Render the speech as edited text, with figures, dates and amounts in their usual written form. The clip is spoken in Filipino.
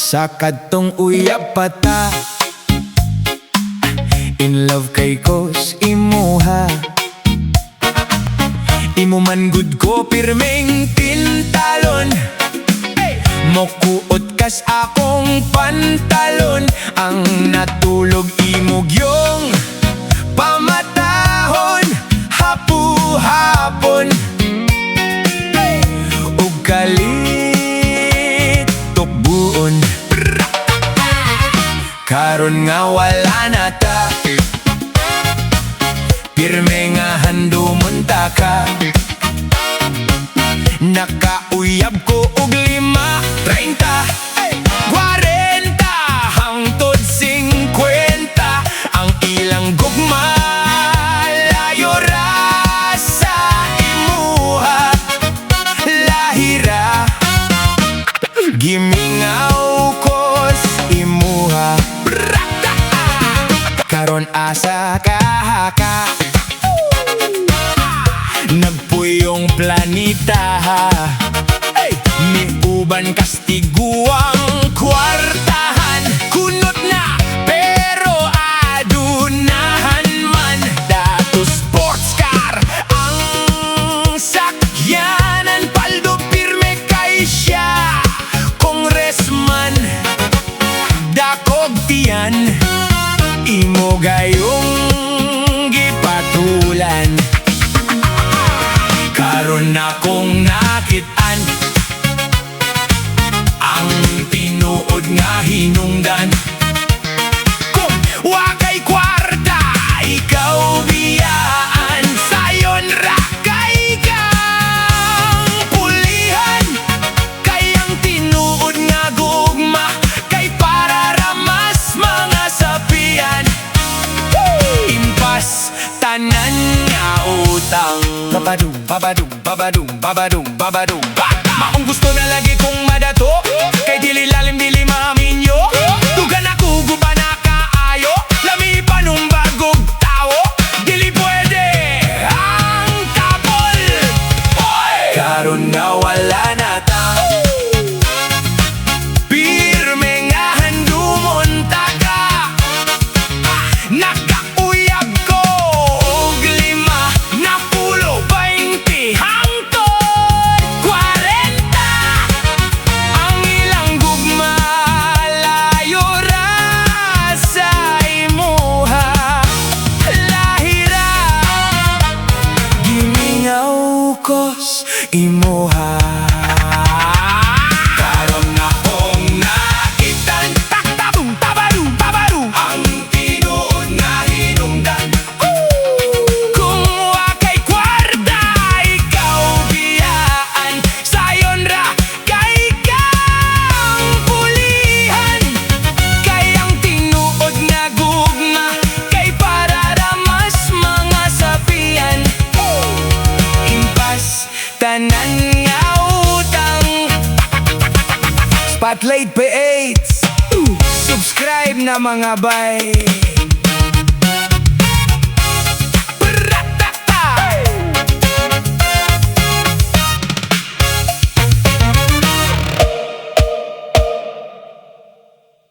Sa kadtong uyab pata, in love kay ko sa imuha. Imo man gud ko pirmeng tintalon, mokuot kas akong pantalon. Ang natulog imo gyong pamatahon, hapu-hapon ug kalit tukbuon. Karon nga wala na ta, pirme nga handumon ta ka. Nakauyab ko og 5, 30, 40 hangtod 50. Ang ilang gugma layo ra sa imuha. Lahira gimingaw ko sa imuha. Karon asa ka, nagpuyong planeta. Miuban kastiguang kwartahan. Kunot na pero adunahan man. Dato sports car ang sakyanan. Paldo pirme kay siya congressman. Dakog tiyan imo gayong gipatulan. Karon akong nakitaan ang tinuod nga hinungdan. Kung wakay kwarta, ikaw biyaan. Sayon ra kay kang pulihan. Kayang tinuod nga gugma, kay para ramas mga sapian. Impas tanan nga utang. Babadum, babadum, babadum, babadum, babadum. Maong gusto na lagi kong madato, kay dili lalim dili maminyo. Tugan ako guba na kaayo, lami pa nung bagong tao. Dili pwede ang kapol. Karon nga wala na ta, pirme nga handumon ta ka. Nakauyab ko og 5, 10, 20 hangtod 40. Ang ilang gugma layo ra sa imuha. Lahira gimingaw ko sa imuha. Karon akong nakitan, taktabum, tabadum, babadum, ang tinuod nga hinungdan. Kung wakay kwarta, ikaw biyaan. Sayon ra kay kang pulihan. Kayang tinuod nga gugma, kay para ramas mga sapian. Impas tanan nga utang. Spotlight PH, subscribe na mga bay.